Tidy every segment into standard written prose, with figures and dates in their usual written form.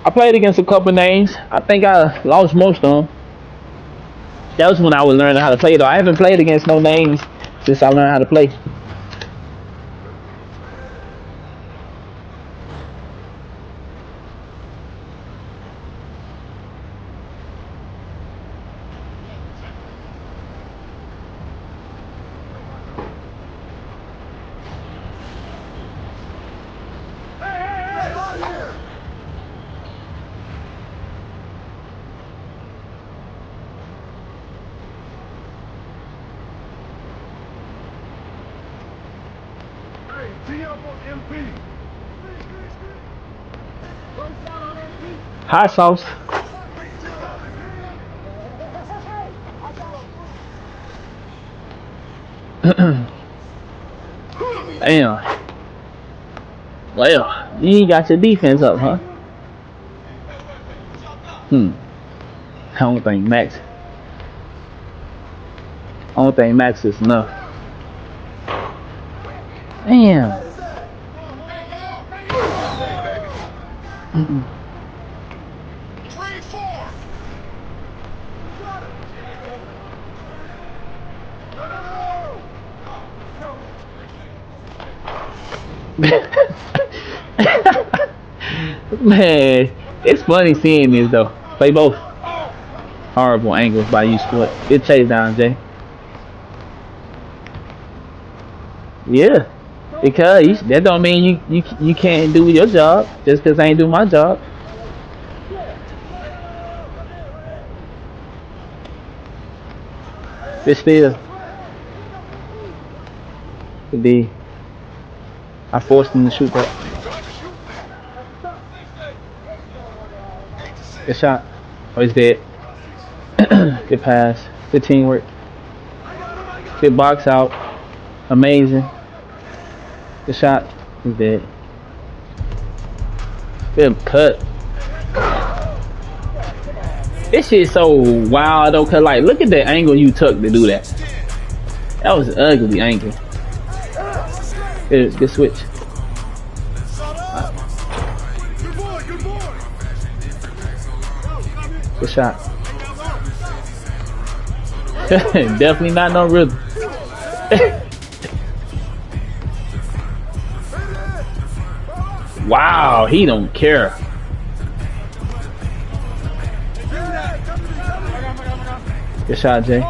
I played against a couple names. I think I lost most of them. That was when I was learning how to play though. I haven't played against no names since I learned how to play. Hot sauce. Damn. Well, you ain't got your defense up, huh? I don't think Max. I don't think Max is enough. Damn. Man, it's funny seeing this though. Play both. Horrible angles by you, Sport. Good chase down, Jay. Yeah, because that don't mean you can't do your job just because I ain't do my job. It's still. Good D. I forced him to shoot that. Good shot. Oh, he's dead. Good pass. Good teamwork. Good box out. Amazing. Good shot. He's dead. Good cut. This shit's so wild though, cause like look at the angle you took to do that. That was an ugly angle. Good switch. Good shot. Definitely not no rhythm. Wow, he don't care. Good shot, Jay.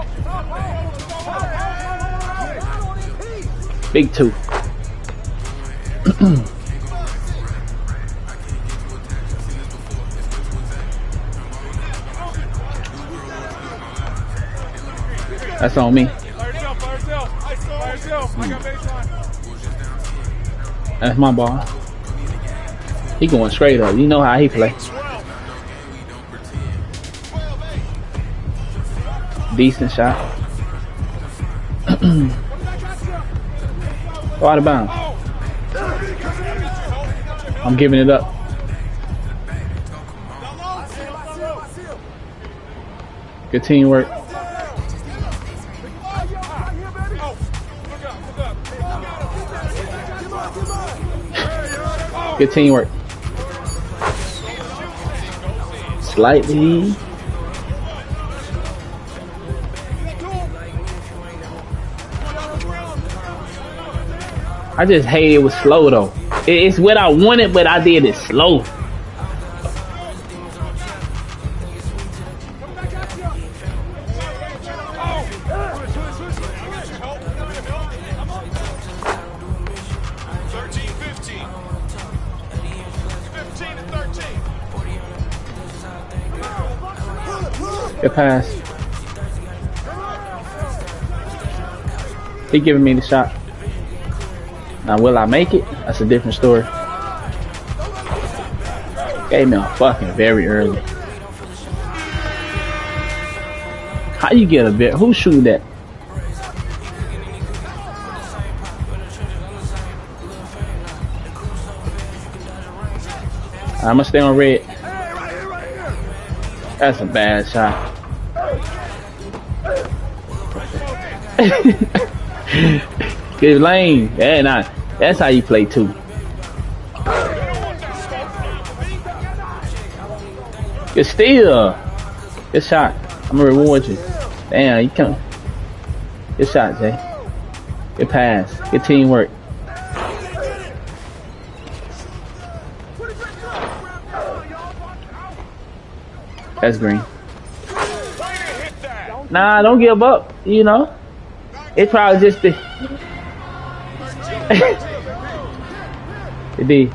Big two. That's on me. That's my ball. He going straight up. You know how he play. Decent shot. Go out of bounds. I'm giving it up. Good teamwork. Good teamwork. Slightly. I just hate it was slow though. It's what I wanted, but I did it slow. Good pass. He giving me the shot. Now will I make it? That's a different story. Gave me a fucking very early. How you get a bit? Who shoot that? I'ma stay on red. That's a bad shot. Good lane. That's how you play too. Good steal. Good shot. I'm gonna reward you. Damn, you come. Good shot, Jay. Good pass. Good teamwork. That's green. Nah, don't give up. You know, it's probably just the. It be.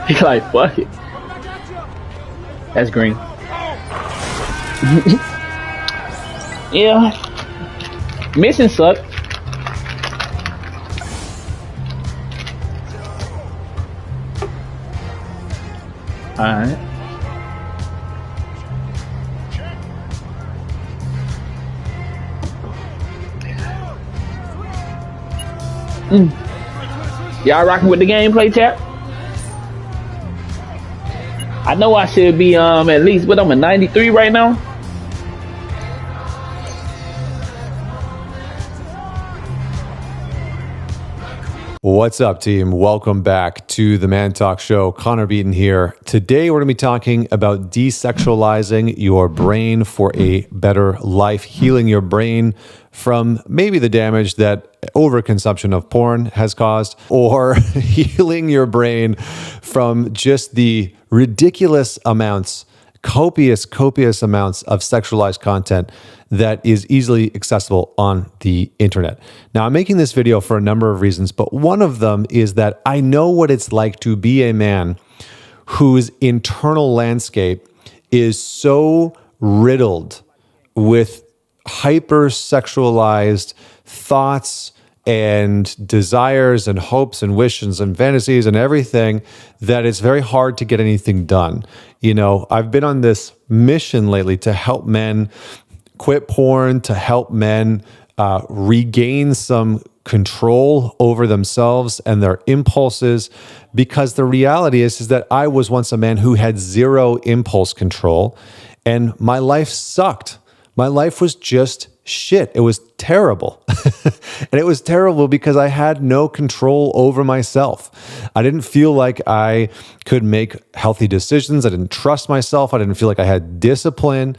He's like, fuck it. That's green. Yeah. Missing suck. Alright. Y'all rocking with the gameplay, chat? I know I should be at least, but I'm a 93 right now. What's up, team? Welcome back to the Man Talk Show. Connor Beaton here. Today, we're going to be talking about desexualizing your brain for a better life, healing your brain from maybe the damage that overconsumption of porn has caused, or healing your brain from just the ridiculous amounts, copious amounts of sexualized content that is easily accessible on the internet. Now, I'm making this video for a number of reasons, but one of them is that I know what it's like to be a man whose internal landscape is so riddled with hyper-sexualized thoughts and desires and hopes and wishes and fantasies and everything that it's very hard to get anything done. You know, I've been on this mission lately to help men quit porn, to help men regain some control over themselves and their impulses, because the reality is that I was once a man who had zero impulse control, and my life sucked. My life was just shit. It was terrible. And it was terrible because I had no control over myself. I didn't feel like I could make healthy decisions. I didn't trust myself. I didn't feel like I had discipline.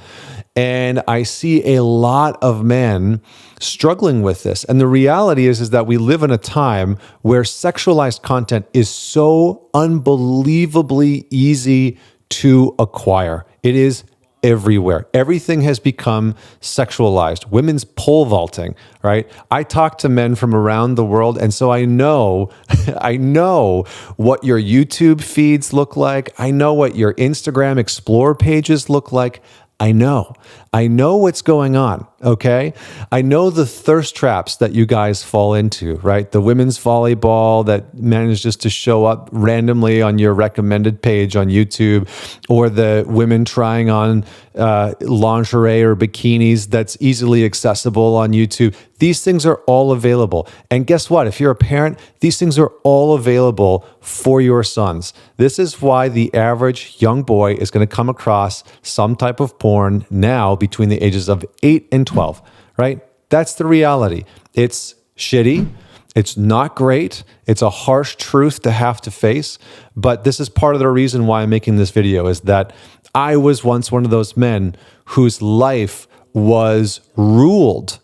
And I see a lot of men struggling with this. And the reality is that we live in a time where sexualized content is so unbelievably easy to acquire. It is everywhere. Everything has become sexualized. Women's pole vaulting, right? I talk to men from around the world, and so I know, I know what your YouTube feeds look like. I know what your Instagram Explore pages look like. I know what's going on, okay? I know the thirst traps that you guys fall into, right? The women's volleyball that manages to show up randomly on your recommended page on YouTube, or the women trying on lingerie or bikinis that's easily accessible on YouTube. These things are all available. And guess what? If you're a parent, these things are all available for your sons. This is why the average young boy is going to come across some type of porn now between the ages of 8 and 12, right? That's the reality. It's shitty. It's not great. It's a harsh truth to have to face. But this is part of the reason why I'm making this video, is that I was once one of those men whose life was ruled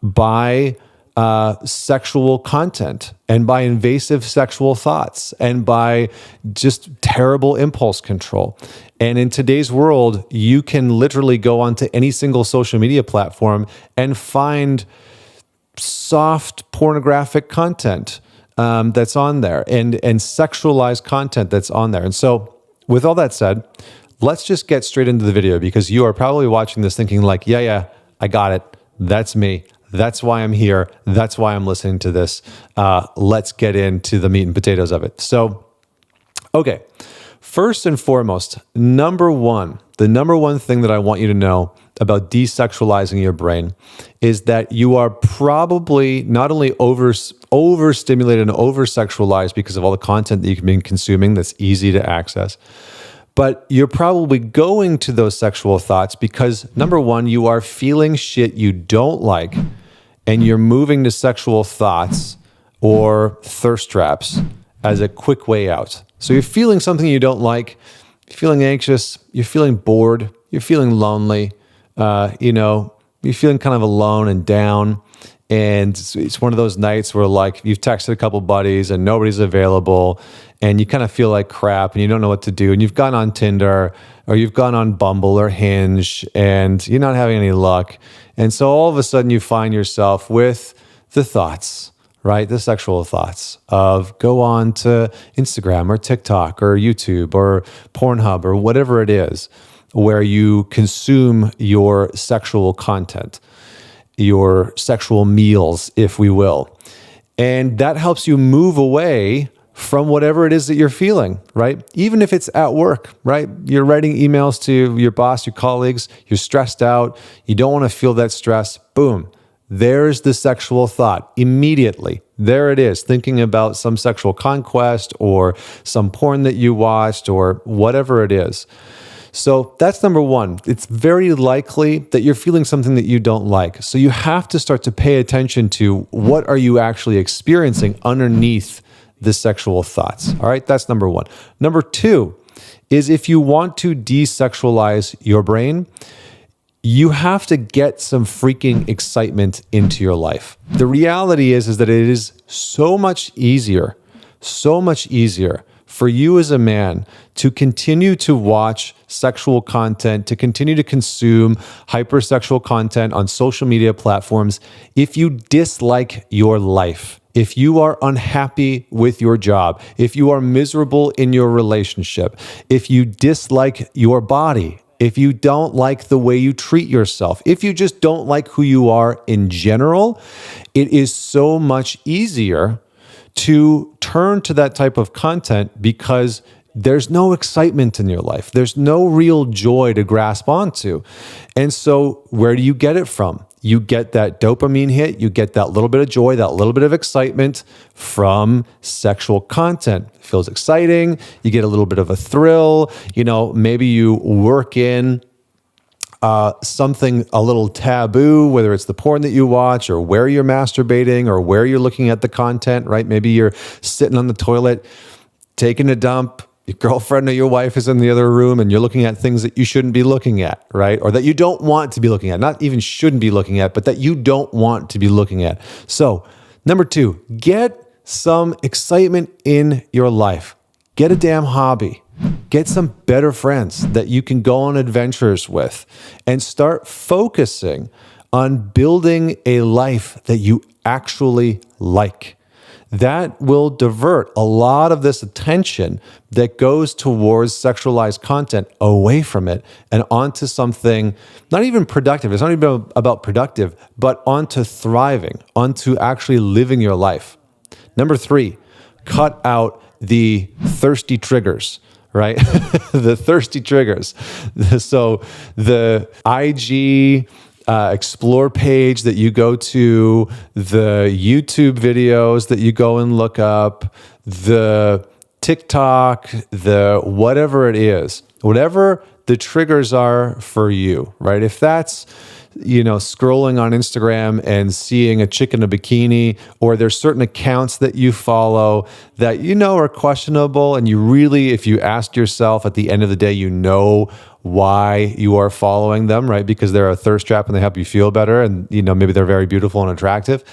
by sexual content and by invasive sexual thoughts and by just terrible impulse control. And in today's world, you can literally go onto any single social media platform and find soft pornographic content that's on there, and sexualized content that's on there. And so with all that said, let's just get straight into the video, because you are probably watching this thinking like, yeah, I got it. That's me. That's why I'm here. That's why I'm listening to this. Let's get into the meat and potatoes of it. So, okay. First and foremost, the number one thing that I want you to know about desexualizing your brain is that you are probably not only overstimulated and oversexualized because of all the content that you've been consuming that's easy to access, but you're probably going to those sexual thoughts because, number one, you are feeling shit you don't like, and you're moving to sexual thoughts or thirst traps as a quick way out. So you're feeling something you don't like, you're feeling anxious, you're feeling bored, you're feeling lonely, you're feeling kind of alone and down. And it's one of those nights where like you've texted a couple buddies and nobody's available and you kind of feel like crap and you don't know what to do. And you've gone on Tinder or you've gone on Bumble or Hinge and you're not having any luck. And so all of a sudden you find yourself with the thoughts, right? The sexual thoughts of go on to Instagram or TikTok or YouTube or Pornhub or whatever it is where you consume your sexual content, your sexual meals, if we will. And that helps you move away from whatever it is that you're feeling, right? Even if it's at work, right? You're writing emails to your boss, your colleagues, you're stressed out, you don't want to feel that stress, boom. There's the sexual thought immediately. There it is, thinking about some sexual conquest or some porn that you watched or whatever it is. So that's number one. It's very likely that you're feeling something that you don't like. So you have to start to pay attention to what are you actually experiencing underneath the sexual thoughts. All right, that's number one. Number two is if you want to desexualize your brain, you have to get some freaking excitement into your life. The reality is that it is so much easier for you as a man to continue to watch sexual content, to continue to consume hypersexual content on social media platforms if you dislike your life. If you are unhappy with your job, if you are miserable in your relationship, if you dislike your body, if you don't like the way you treat yourself, if you just don't like who you are in general, it is so much easier to turn to that type of content because there's no excitement in your life. There's no real joy to grasp onto. And so where do you get it from? You get that dopamine hit, you get that little bit of joy, that little bit of excitement from sexual content. It feels exciting, you get a little bit of a thrill, maybe you work in something a little taboo, whether it's the porn that you watch or where you're masturbating or where you're looking at the content, right? Maybe you're sitting on the toilet, taking a dump, your girlfriend or your wife is in the other room and you're looking at things that you shouldn't be looking at, right? Or that you don't want to be looking at, not even shouldn't be looking at, but that you don't want to be looking at. So, number two, get some excitement in your life. Get a damn hobby. Get some better friends that you can go on adventures with and start focusing on building a life that you actually like. That will divert a lot of this attention that goes towards sexualized content away from it and onto something not even productive. It's not even about productive, but onto thriving, onto actually living your life. Number three, cut out the thirsty triggers, right? The thirsty triggers. So the IG explore page that you go to, the YouTube videos that you go and look up, the TikTok, the whatever it is, whatever the triggers are for you, right? If that's scrolling on Instagram and seeing a chick in a bikini, or there's certain accounts that you follow that are questionable, and you really, if you ask yourself at the end of the day, why you are following them, right? Because they're a thirst trap and they help you feel better, and maybe they're very beautiful and attractive.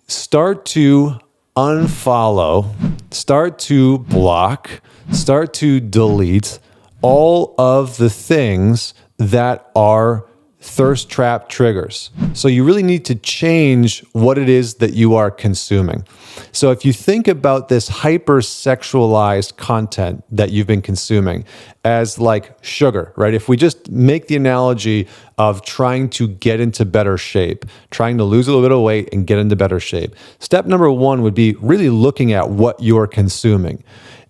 Start to unfollow, start to block, start to delete all of the things that are thirst trap triggers. So you really need to change what it is that you are consuming. So if you think about this hypersexualized content that you've been consuming as like sugar, right? If we just make the analogy of trying to get into better shape, trying to lose a little bit of weight and get into better shape, step number one would be really looking at what you're consuming.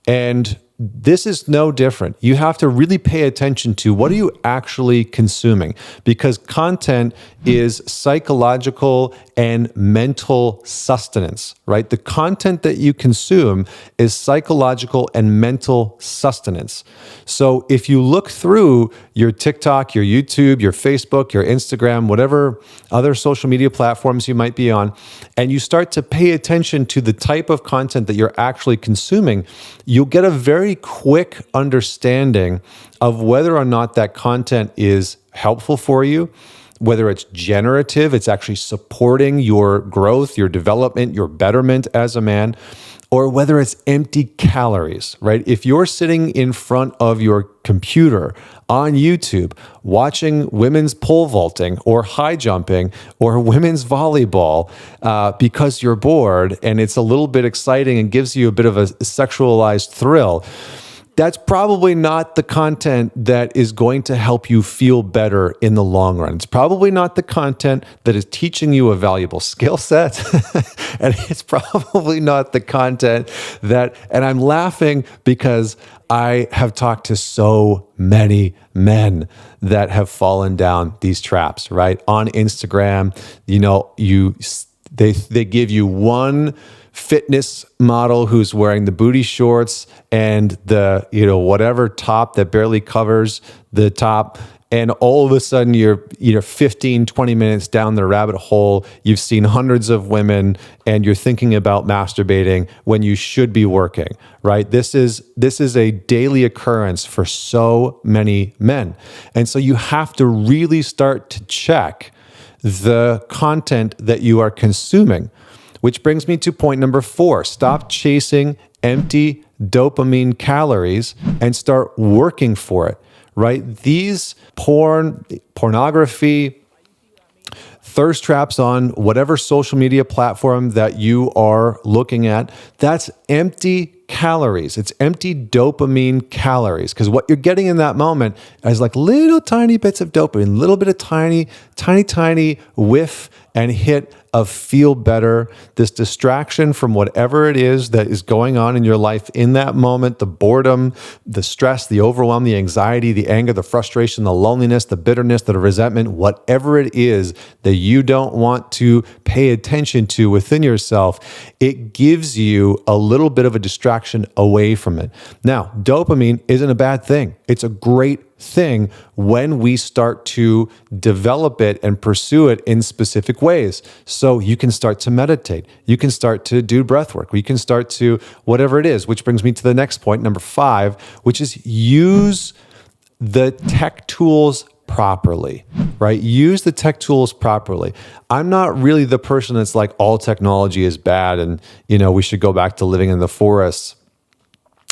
And this is no different. You have to really pay attention to what are you actually consuming, because content is psychological and mental sustenance, right? The content that you consume is psychological and mental sustenance. So if you look through your TikTok, your YouTube, your Facebook, your Instagram, whatever other social media platforms you might be on, and you start to pay attention to the type of content that you're actually consuming, you'll get a very quick understanding of whether or not that content is helpful for you, whether it's generative, it's actually supporting your growth, your development, your betterment as a man, or whether it's empty calories, right? If you're sitting in front of your computer on YouTube watching women's pole vaulting or high jumping or women's volleyball because you're bored and it's a little bit exciting and gives you a bit of a sexualized thrill, that's probably not the content that is going to help you feel better in the long run. It's probably not the content that is teaching you a valuable skill set. And it's probably not the content that, and I'm laughing because I have talked to so many men that have fallen down these traps, right? On Instagram, they give you one fitness model who's wearing the booty shorts and the whatever top that barely covers the top, and all of a sudden you're 15-20 minutes down the rabbit hole. You've seen hundreds of women and you're thinking about masturbating when you should be working, right? This is a daily occurrence for so many men. And so you have to really start to check the content that you are consuming. Which brings me to point number 4. Stop chasing empty dopamine calories and start working for it, right? These pornography, thirst traps on whatever social media platform that you are looking at, that's empty calories. It's empty dopamine calories, because what you're getting in that moment is like little tiny bits of dopamine, little bit of tiny whiff and hit of feel better, this distraction from whatever it is that is going on in your life in that moment, the boredom, the stress, the overwhelm, the anxiety, the anger, the frustration, the loneliness, the bitterness, the resentment, whatever it is that you don't want to pay attention to within yourself, it gives you a little bit of a distraction away from it. Now, dopamine isn't a bad thing. It's a great thing when we start to develop it and pursue it in specific ways. So you can start to meditate. You can start to do breath work. You can start to whatever it is, which brings me to the next point, number 5, which is use the tech tools properly, right? Use the tech tools properly. I'm not really the person that's like all technology is bad and, we should go back to living in the forests.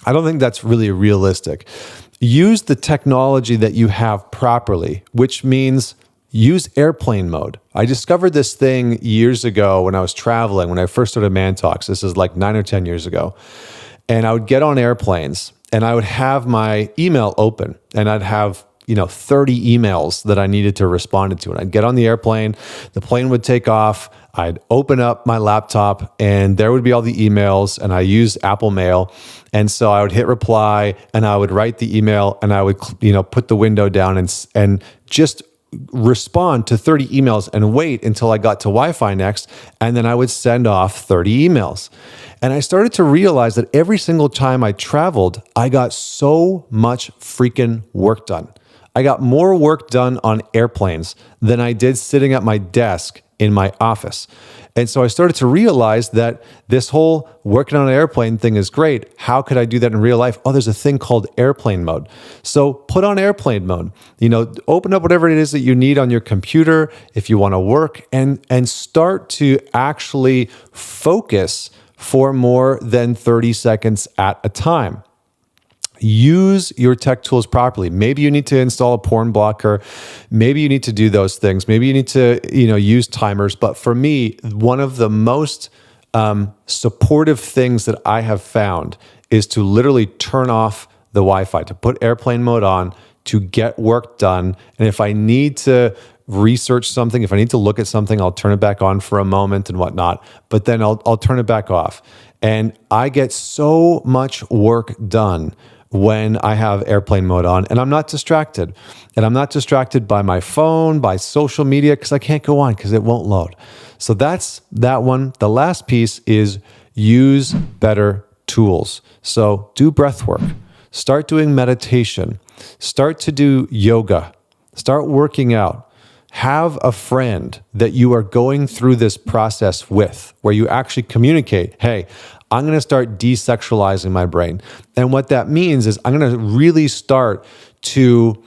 I don't think that's really realistic. Use the technology that you have properly, which means use airplane mode. I discovered this thing years ago when I was traveling, when I first started Man Talks. This is like 9 or 10 years ago. And I would get on airplanes and I would have my email open and I'd have 30 emails that I needed to respond to. And I'd get on the airplane, the plane would take off, I'd open up my laptop and there would be all the emails, and I used Apple Mail. And so I would hit reply and I would write the email and I would, put the window down and just respond to 30 emails and wait until I got to Wi-Fi next. And then I would send off 30 emails. And I started to realize that every single time I traveled, I got so much freaking work done. I got more work done on airplanes than I did sitting at my desk in my office. And so I started to realize that this whole working on an airplane thing is great. How could I do that in real life? Oh, there's a thing called airplane mode. So put on airplane mode. Open up whatever it is that you need on your computer if you want to work, and start to actually focus for more than 30 seconds at a time. Use your tech tools properly. Maybe you need to install a porn blocker. Maybe you need to do those things. Maybe you need to, use timers. But for me, one of the most supportive things that I have found is to literally turn off the Wi-Fi, to put airplane mode on, to get work done. And if I need to research something, if I need to look at something, I'll turn it back on for a moment and whatnot. But then I'll turn it back off. And I get so much work done when I have airplane mode on and I'm not distracted. And I'm not distracted by my phone, by social media, because I can't go on because it won't load. So that's that one. The last piece is use better tools. So do breath work, start doing meditation, start to do yoga, start working out. Have a friend that you are going through this process with, where you actually communicate, hey, I'm going to start desexualizing my brain. And what that means is I'm going to really start to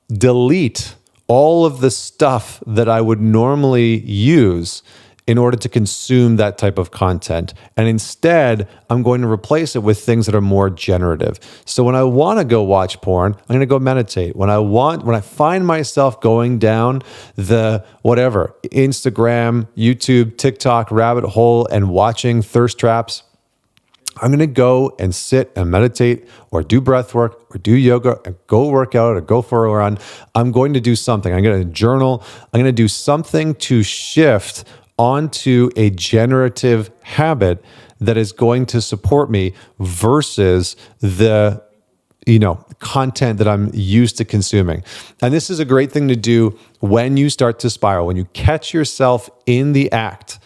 delete all of the stuff that I would normally use in order to consume that type of content. And instead, I'm going to replace it with things that are more generative. So when I want to go watch porn, I'm going to go meditate. When I find myself going down the whatever, Instagram, YouTube, TikTok rabbit hole and watching thirst traps, I'm going to go and sit and meditate or do breath work or do yoga or go work out or go for a run. I'm going to do something. I'm going to journal. I'm going to do something to shift onto a generative habit that is going to support me versus the content that I'm used to consuming. And this is a great thing to do when you start to spiral, when you catch yourself in the act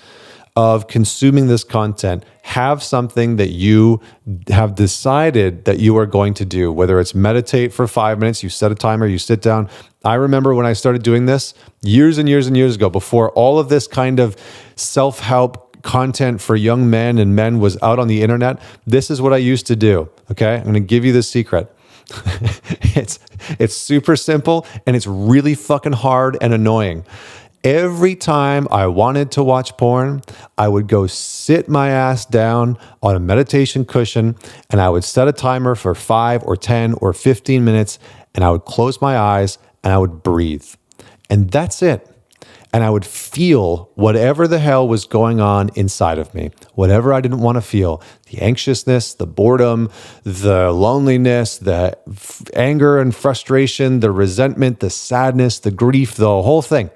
of consuming this content. Have something that you have decided that you are going to do, whether it's meditate for 5 minutes, you set a timer, you sit down. I remember when I started doing this years and years and years ago, before all of this kind of self-help content for young men and men was out on the internet. This is what I used to do. Okay. I'm going to give you the secret. It's super simple and it's really fucking hard and annoying. Every time I wanted to watch porn, I would go sit my ass down on a meditation cushion and I would set a timer for 5 or 10 or 15 minutes and I would close my eyes and I would breathe. And that's it. And I would feel whatever the hell was going on inside of me, whatever I didn't want to feel, the anxiousness, the boredom, the loneliness, the anger and frustration, the resentment, the sadness, the grief, the whole thing.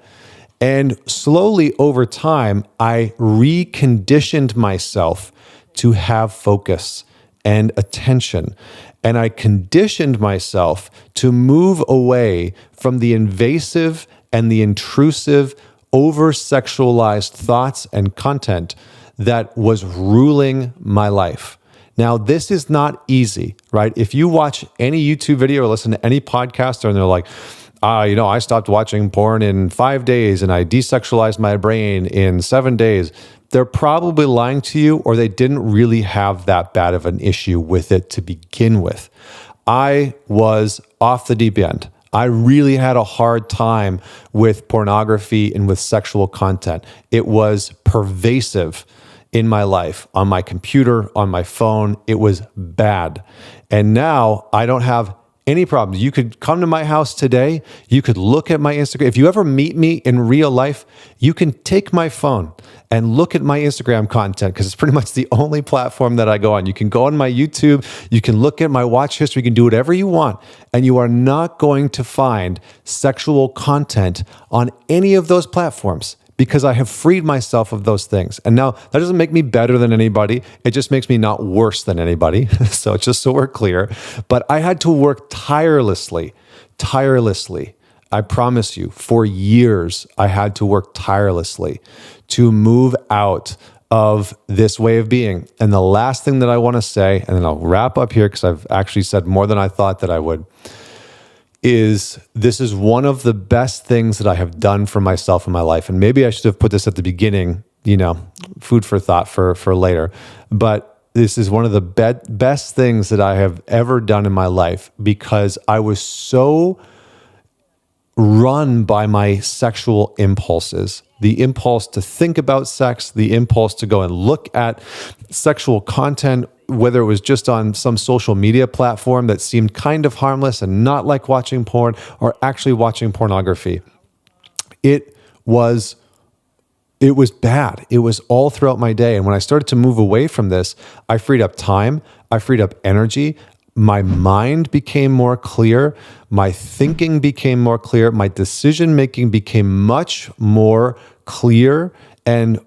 And slowly over time, I reconditioned myself to have focus and attention. And I conditioned myself to move away from the invasive and the intrusive, over-sexualized thoughts and content that was ruling my life. Now, this is not easy, right? If you watch any YouTube video or listen to any podcaster and they're like, I stopped watching porn in 5 days and I desexualized my brain in 7 days. They're probably lying to you, or they didn't really have that bad of an issue with it to begin with. I was off the deep end. I really had a hard time with pornography and with sexual content. It was pervasive in my life, on my computer, on my phone. It was bad. And now I don't have any problems. You could come to my house today. You could look at my Instagram. If you ever meet me in real life, you can take my phone and look at my Instagram content because it's pretty much the only platform that I go on. You can go on my YouTube. You can look at my watch history. You can do whatever you want. And you are not going to find sexual content on any of those platforms, because I have freed myself of those things. And now that doesn't make me better than anybody. It just makes me not worse than anybody. So just so we're clear. But I had to work tirelessly. I promise you, for years, I had to work tirelessly to move out of this way of being. And the last thing that I want to say, and then I'll wrap up here because I've actually said more than I thought that I would, is this is one of the best things that I have done for myself in my life. And maybe I should have put this at the beginning, food for thought for later. But this is one of the best things that I have ever done in my life, because I was so run by my sexual impulses. The impulse to think about sex, the impulse to go and look at sexual content, whether it was just on some social media platform that seemed kind of harmless and not like watching porn, or actually watching pornography. It was bad. It was all throughout my day. And when I started to move away from this, I freed up time. I freed up energy. My mind became more clear. My thinking became more clear. My decision making became much more clear. And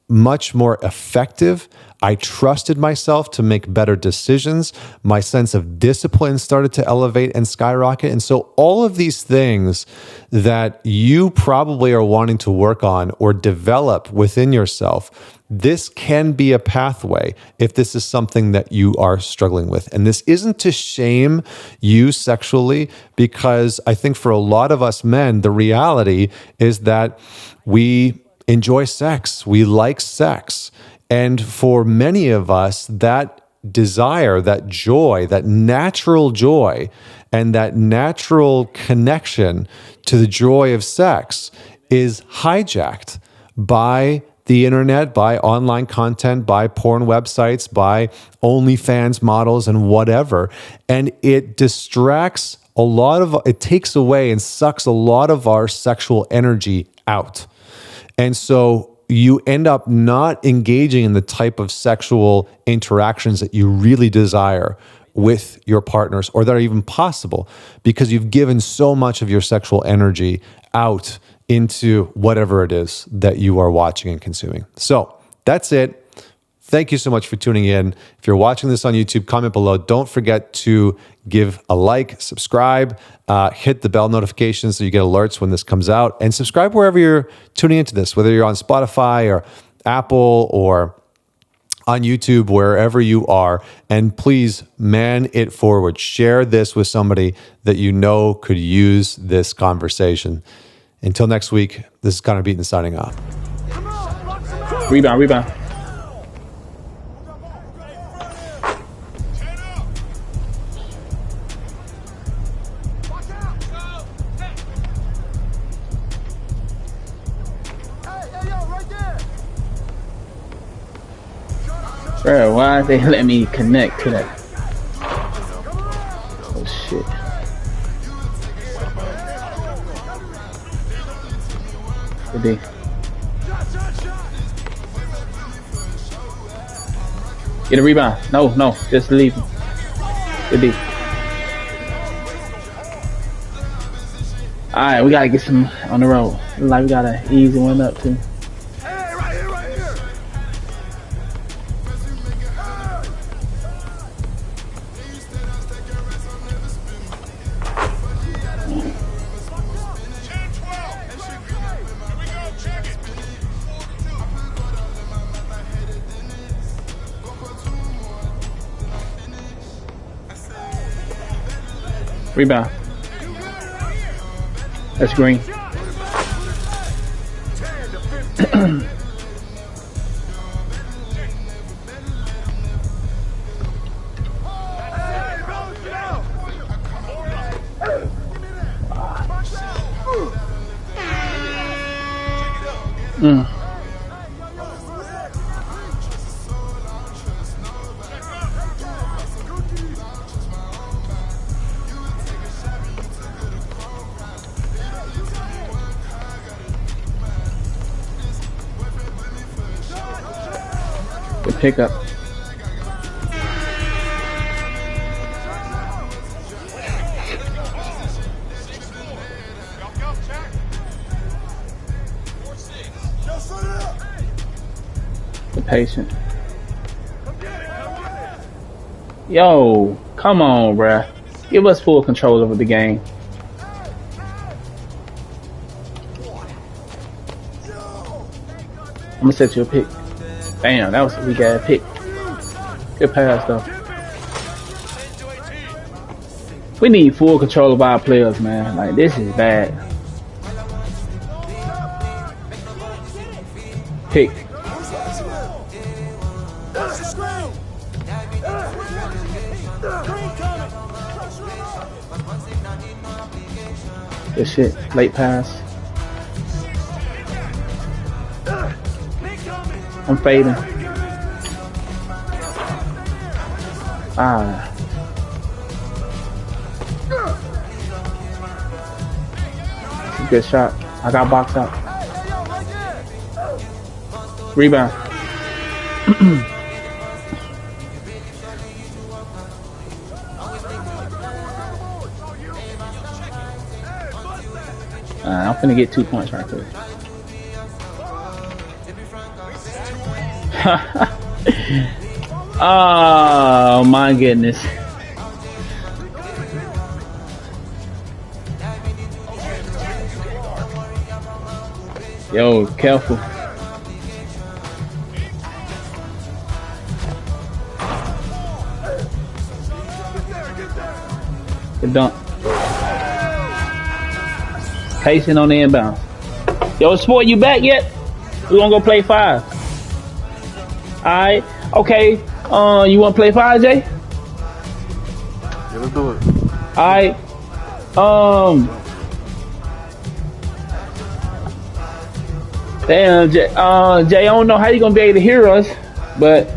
much more effective. I trusted myself to make better decisions. My sense of discipline started to elevate and skyrocket. And so all of these things that you probably are wanting to work on or develop within yourself, this can be a pathway if this is something that you are struggling with. And this isn't to shame you sexually, because I think for a lot of us men, the reality is that we enjoy sex. We like sex. And for many of us, that desire, that joy, that natural joy, and that natural connection to the joy of sex is hijacked by the internet, by online content, by porn websites, by OnlyFans models and whatever. And it distracts it takes away and sucks a lot of our sexual energy out. And so you end up not engaging in the type of sexual interactions that you really desire with your partners, or that are even possible, because you've given so much of your sexual energy out into whatever it is that you are watching and consuming. So that's it. Thank you so much for tuning in. If you're watching this on YouTube, comment below. Don't forget to give a like, subscribe, hit the bell notification so you get alerts when this comes out, and subscribe wherever you're tuning into this, whether you're on Spotify or Apple or on YouTube, wherever you are. And please man it forward. Share this with somebody that you know could use this conversation. Until next week, this is Connor Beaton signing off. Rebound. Bro, why they let me connect to that? Oh shit. Good D. Get a rebound. No, just leave him. Good D. Alright, we gotta get some on the road. Like we got an easy one up too. Rebound. That's green. Good pickup. Good patient. Yo, come on, bruh. Give us full control over the game. I'm gonna set you a pick. Damn, that was a weak ass pick. Good pass though. We need full control of our players, man. Like, this is bad. Pick. Good shit. Late pass. I'm fading. Ah. That's a good shot. I got boxed out. Rebound. I'm finna get 2 points right there. Oh my goodness. Yo, careful. Good dunk. Pacing on the inbound. Yo, Sport, you back yet? We wanna go play 5. Alright. Okay. You wanna play 5, Jay? Yeah, let's do it. Alright. Damn, Jay, Jay, I don't know how you gonna be able to hear us, but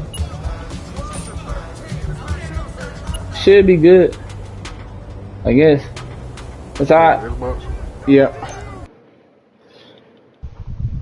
should be good, I guess. It's alright. Xbox. Yeah.